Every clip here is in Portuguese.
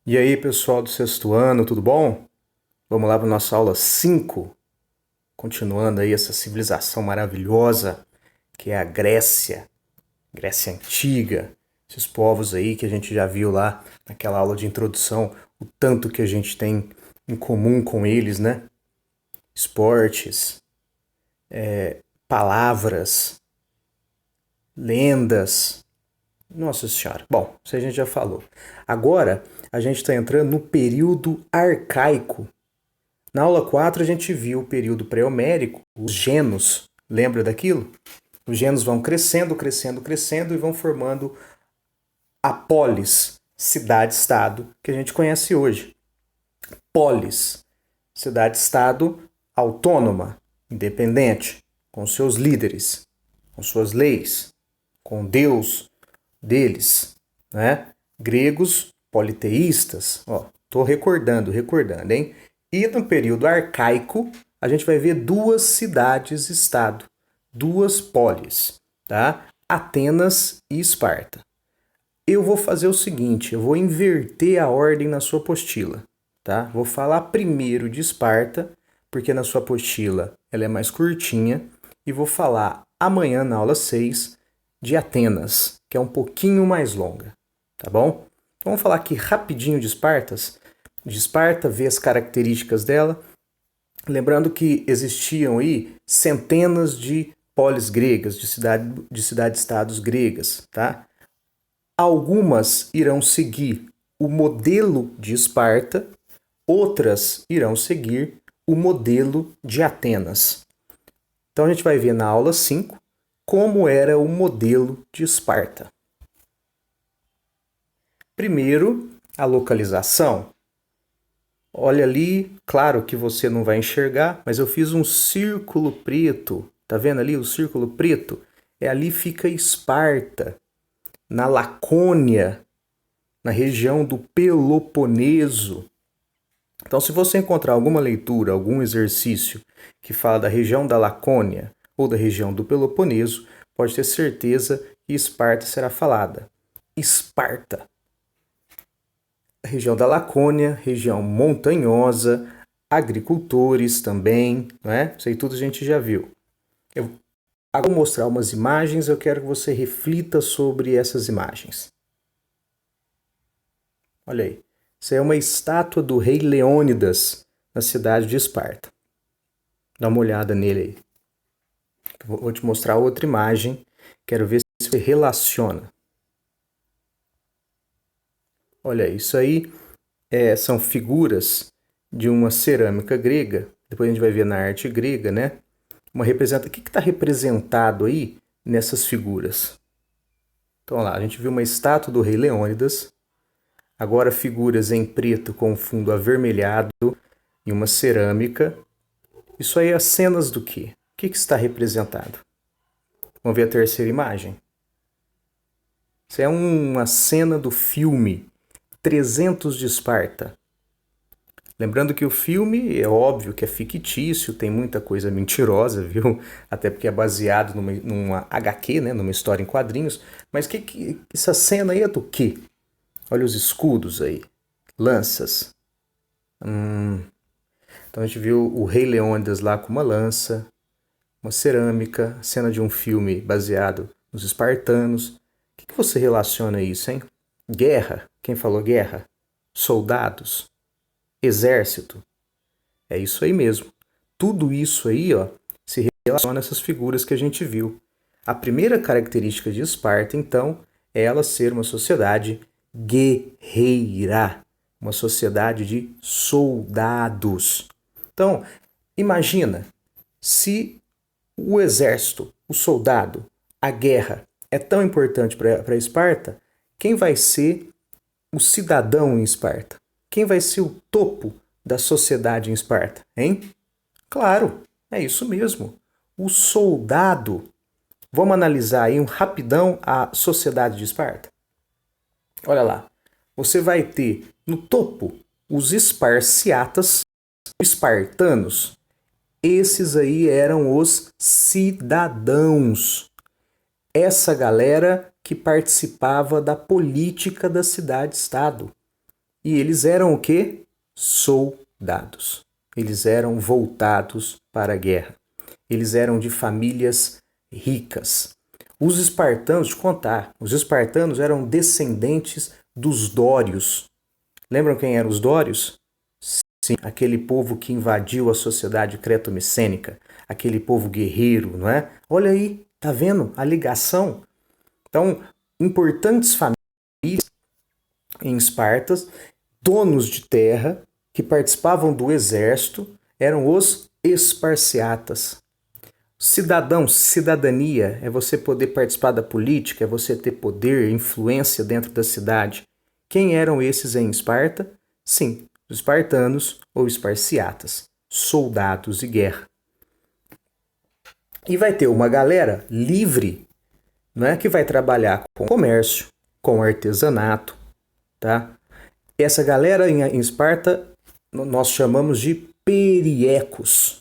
E aí, pessoal do sexto ano, tudo bom? Vamos lá para nossa aula 5, continuando aí essa civilização maravilhosa que é a Grécia, Grécia Antiga. Esses povos aí que a gente já viu lá naquela aula de introdução, o tanto que a gente tem em comum com eles, né? Esportes, palavras, lendas. Nossa Senhora. Bom, isso a gente já falou. Agora a gente está entrando no período arcaico. Na aula 4 a gente viu o período pré-homérico, os genos. Lembra daquilo? Os genos vão crescendo, crescendo, crescendo e vão formando a polis, cidade-estado, que a gente conhece hoje. Polis, cidade-estado autônoma, independente, com seus líderes, com suas leis, com Deus deles, né? Gregos politeístas, ó, tô recordando, hein? E no período arcaico, a gente vai ver duas cidades-estado, duas polis, tá? Atenas e Esparta. Eu vou fazer o seguinte, eu vou inverter a ordem na sua apostila, tá? Vou falar primeiro de Esparta, porque na sua apostila ela é mais curtinha, e vou falar amanhã na aula 6 de Atenas, que é um pouquinho mais longa, tá bom? Então, vamos falar aqui rapidinho de Esparta, ver as características dela. Lembrando que existiam aí centenas de polis gregas, de cidades-estados gregas, tá? Algumas irão seguir o modelo de Esparta, outras irão seguir o modelo de Atenas. Então a gente vai ver na aula 5 como era o modelo de Esparta. Primeiro, a localização. Olha ali, claro que você não vai enxergar, mas eu fiz um círculo preto. Tá vendo ali o círculo preto? Ali fica Esparta, na Lacônia, na região do Peloponeso. Então, se você encontrar alguma leitura, algum exercício que fala da região da Lacônia ou da região do Peloponeso, pode ter certeza que Esparta será falada. Esparta. A região da Lacônia, região montanhosa, agricultores também, não é? Isso aí tudo a gente já viu. Eu vou mostrar umas imagens, eu quero que você reflita sobre essas imagens. Olha aí. Isso é uma estátua do rei Leônidas na cidade de Esparta. Dá uma olhada nele aí. Vou te mostrar outra imagem. Quero ver se você relaciona. Olha, isso aí são figuras de uma cerâmica grega. Depois a gente vai ver na arte grega, né? O que está representado aí nessas figuras? Então, lá, a gente viu uma estátua do rei Leônidas. Agora figuras em preto com fundo avermelhado e uma cerâmica. Isso aí é cenas do quê? O que está representado? Vamos ver a terceira imagem. Isso é uma cena do filme 300 de Esparta. Lembrando que o filme é óbvio que é fictício, tem muita coisa mentirosa, viu? Até porque é baseado numa HQ, né? Numa história em quadrinhos. Mas essa cena aí é do quê? Olha os escudos aí. Lanças. Então a gente viu o Rei Leônidas lá com uma lança, uma cerâmica, cena de um filme baseado nos espartanos. O que você relaciona isso, hein? Guerra. Quem falou guerra? Soldados. Exército. É isso aí mesmo. Tudo isso aí, ó, se relaciona a essas figuras que a gente viu. A primeira característica de Esparta, então, é ela ser uma sociedade guerreira, uma sociedade de soldados. Então, imagina se o exército, o soldado, a guerra é tão importante para Esparta, quem vai ser o cidadão em Esparta? Quem vai ser o topo da sociedade em Esparta, hein? Claro, é isso mesmo. O soldado. Vamos analisar aí um rapidão a sociedade de Esparta? Olha lá. Você vai ter no topo os esparciatas, os espartanos. Esses aí eram os cidadãos. Essa galera que participava da política da cidade-estado. E eles eram o quê? Soldados. Eles eram voltados para a guerra. Eles eram de famílias ricas. Os espartanos, deixa eu contar, os espartanos eram descendentes dos dórios. Lembram quem eram os dórios? Sim, aquele povo que invadiu a sociedade creto-micênica, aquele povo guerreiro, não é? Olha aí, tá vendo a ligação? Então, importantes famílias em Esparta, donos de terra, que participavam do exército, eram os esparciatas. Cidadão, cidadania, é você poder participar da política, é você ter poder, influência dentro da cidade. Quem eram esses em Esparta? Sim, os espartanos ou esparciatas, soldados de guerra. E vai ter uma galera livre, não é, que vai trabalhar com comércio, com artesanato, tá? Essa galera em Esparta nós chamamos de periecos.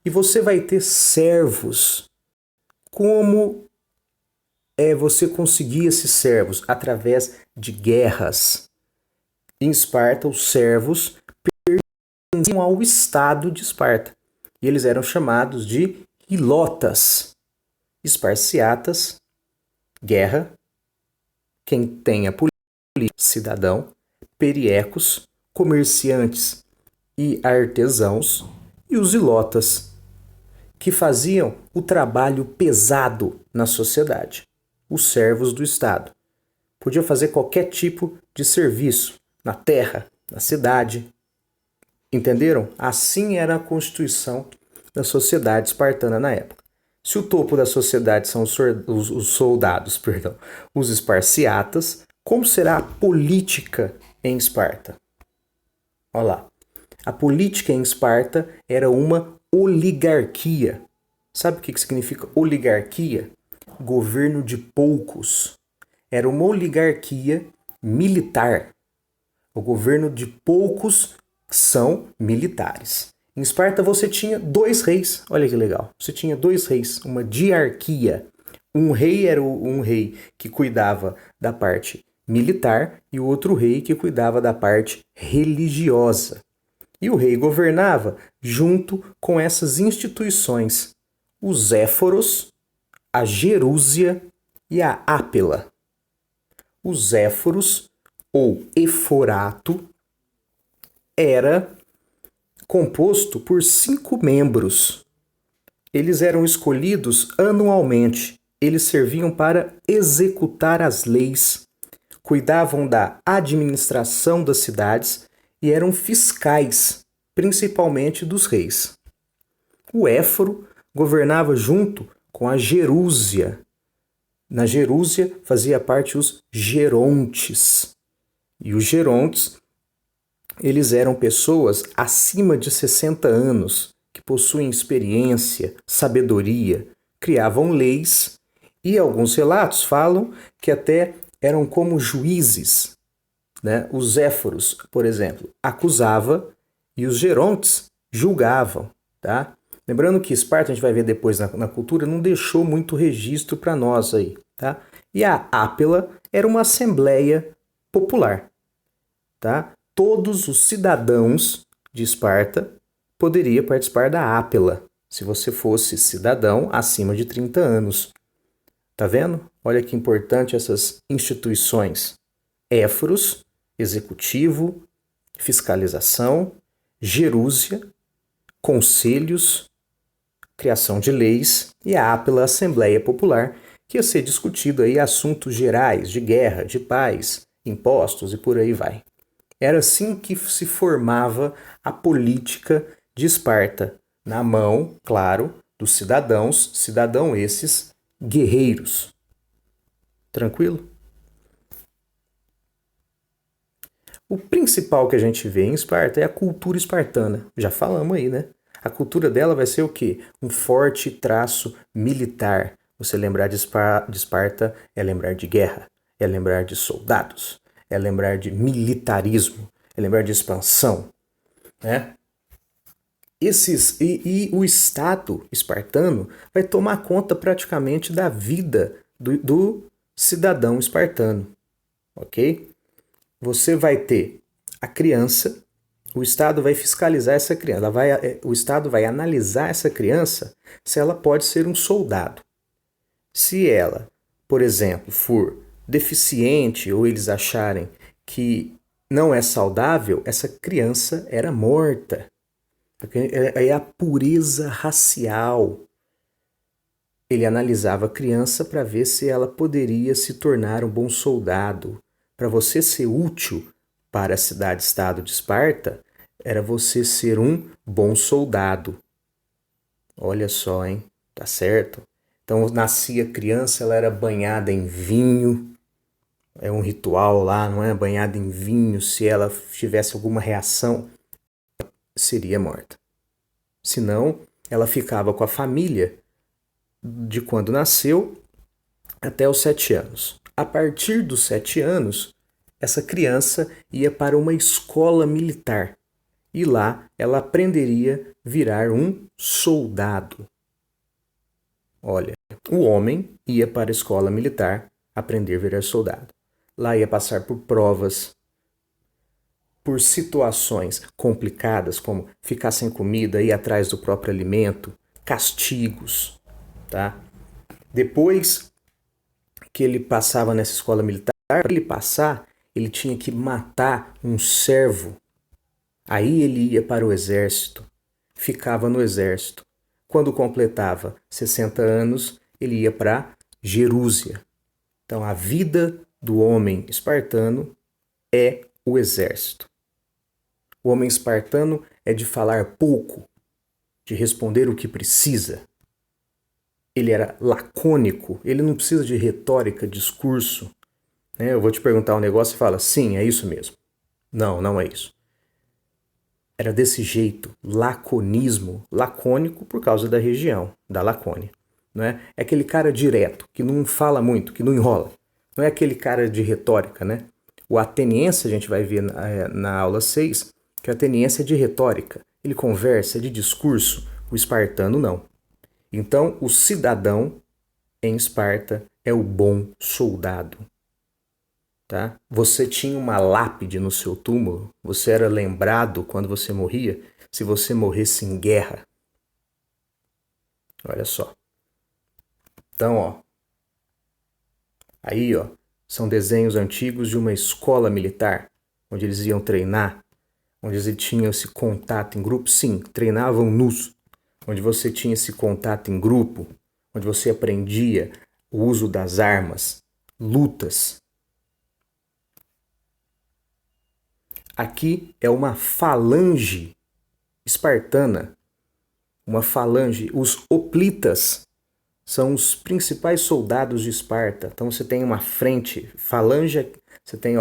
E você vai ter servos. Como você conseguia esses servos? Através de guerras. Em Esparta, os servos pertenciam ao Estado de Esparta. E eles eram chamados de hilotas. Esparciatas, guerra. Quem tem a política, cidadão. Periecos, comerciantes e artesãos. E os hilotas, que faziam o trabalho pesado na sociedade. Os servos do Estado. Podia fazer qualquer tipo de serviço na terra, na cidade. Entenderam? Assim era a constituição da sociedade espartana na época. Se o topo da sociedade são os soldados, os esparciatas, como será a política em Esparta? Olha lá. A política em Esparta era uma oligarquia. Sabe o que significa oligarquia? Governo de poucos. Era uma oligarquia militar. O governo de poucos são militares. Em Esparta você tinha 2 reis. Olha que legal. Você tinha 2 reis, uma diarquia. Um rei era um rei que cuidava da parte militar e o outro rei que cuidava da parte religiosa. E o rei governava junto com essas instituições, os Éforos, a Gerúsia e a Ápila. Os Éforos, ou Eforato, era composto por 5 membros. Eles eram escolhidos anualmente. Eles serviam para executar as leis, cuidavam da administração das cidades e eram fiscais, principalmente dos reis. O Éforo governava junto com a Gerúsia. Na Gerúsia fazia parte os gerontes. E os gerontes, eles eram pessoas acima de 60 anos, que possuem experiência, sabedoria, criavam leis e alguns relatos falam que até eram como juízes. Né? Os éforos, por exemplo, acusava e os gerontes julgavam. Tá? Lembrando que Esparta, a gente vai ver depois na cultura, não deixou muito registro para nós aí. Tá? E a Ápila era uma assembleia popular. Tá? Todos os cidadãos de Esparta poderiam participar da Ápila, se você fosse cidadão acima de 30 anos. Tá vendo? Olha que importante essas instituições. Éforos, executivo, fiscalização, gerúsia, conselhos, criação de leis e a Ápila Assembleia Popular, que ia ser discutido aí assuntos gerais de guerra, de paz, impostos e por aí vai. Era assim que se formava a política de Esparta, na mão, claro, dos cidadãos, cidadão esses guerreiros. Tranquilo? O principal que a gente vê em Esparta é a cultura espartana. Já falamos aí, né? A cultura dela vai ser o quê? Um forte traço militar. Você lembrar de Esparta é lembrar de guerra, é lembrar de soldados, é lembrar de militarismo, é lembrar de expansão, né? E o Estado espartano vai tomar conta praticamente da vida do cidadão espartano, ok? Você vai ter A criança, o Estado vai fiscalizar essa criança, o Estado vai analisar essa criança se ela pode ser um soldado. Se ela, por exemplo, for deficiente ou eles acharem que não é saudável, essa criança era morta. É a pureza racial. Ele analisava a criança para ver se ela poderia se tornar um bom soldado. Para você ser útil para a cidade-estado de Esparta, era você ser um bom soldado. Olha só, hein? Tá certo? Então, nascia criança, ela era banhada em vinho. É um ritual lá, não é? Banhada em vinho. Se ela tivesse alguma reação, seria morta. Senão, ela ficava com a família de quando nasceu até os 7 anos. A partir dos 7 anos, essa criança ia para uma escola militar e lá ela aprenderia a virar um soldado. Olha, o homem ia para a escola militar aprender a virar soldado. Lá ia passar por provas, por situações complicadas, como ficar sem comida, ir atrás do próprio alimento, castigos, tá? Depois que ele passava nessa escola militar, para ele passar, ele tinha que matar um servo. Aí ele ia para o exército, ficava no exército. Quando completava 60 anos, ele ia para Jerúsia. Então a vida do homem espartano é o exército. O homem espartano é de falar pouco, de responder o que precisa. Ele era lacônico, ele não precisa de retórica, discurso. Eu vou te perguntar um negócio e fala, sim, é isso mesmo. Não, não é isso. Era desse jeito, laconismo, lacônico por causa da região, da Lacônia. Não é? É aquele cara direto, que não fala muito, que não enrola. Não é aquele cara de retórica, né? O ateniense, a gente vai ver na aula 6, que o ateniense é de retórica. Ele conversa, é de discurso. O espartano não. Então, o cidadão em Esparta é o bom soldado. Tá? Você tinha uma lápide no seu túmulo, você era lembrado quando você morria, se você morresse em guerra. Olha só. Então, aí, são desenhos antigos de uma escola militar, onde eles iam treinar, onde eles tinham esse contato em grupo. Sim, treinavam nus, onde você tinha esse contato em grupo, onde você aprendia o uso das armas, lutas. Aqui é uma falange espartana, uma falange. Os hoplitas são os principais soldados de Esparta. Então você tem uma frente, falange, você tem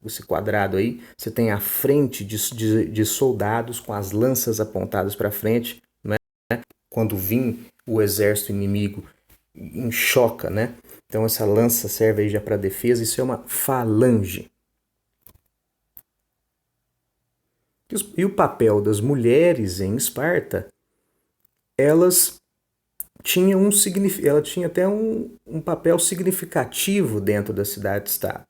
esse quadrado aí, você tem a frente de soldados com as lanças apontadas para frente, né? Quando vem o exército inimigo em choca, né? Então essa lança serve aí já para defesa, isso é uma falange. E o papel das mulheres em Esparta, elas tinham ela tinha até um papel significativo dentro da cidade-estado.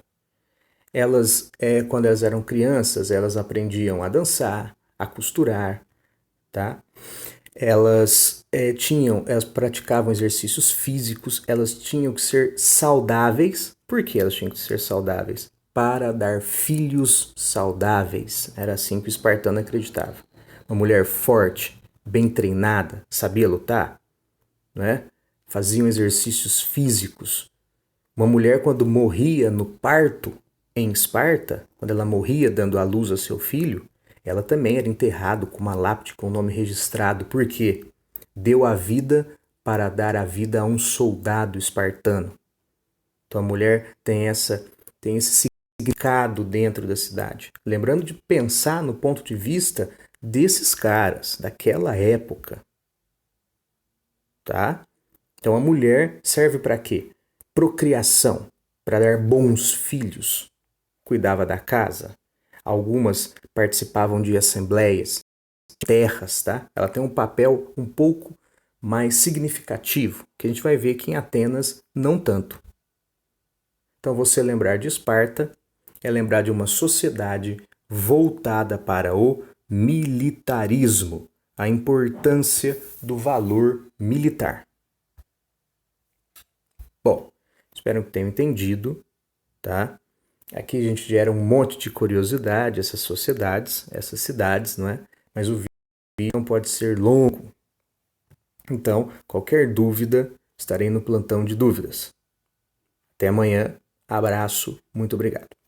Elas, quando elas eram crianças, elas aprendiam a dançar, a costurar, tá? Elas praticavam exercícios físicos, elas tinham que ser saudáveis. Por que elas tinham que ser saudáveis? Para dar filhos saudáveis. Era assim que o espartano acreditava. Uma mulher forte, bem treinada, sabia lutar, né? Faziam exercícios físicos. Uma mulher, quando morria no parto em Esparta, quando ela morria dando à luz a seu filho, ela também era enterrada com uma lápide com o nome registrado. Por quê? Deu a vida para dar a vida a um soldado espartano. Então a mulher tem esse significado dentro da cidade. Lembrando de pensar no ponto de vista desses caras, daquela época. Tá? Então a mulher serve para quê? Procriação, para dar bons filhos. Cuidava da casa. Algumas participavam de assembleias, terras, tá? Ela tem um papel um pouco mais significativo, que a gente vai ver que em Atenas não tanto. Então você lembrar de Esparta é lembrar de uma sociedade voltada para o militarismo, a importância do valor militar. Bom, espero que tenham entendido, tá? Aqui a gente gera um monte de curiosidade, essas sociedades, essas cidades, não é? Mas o vídeo não pode ser longo. Então, qualquer dúvida, estarei no plantão de dúvidas. Até amanhã. Abraço. Muito obrigado.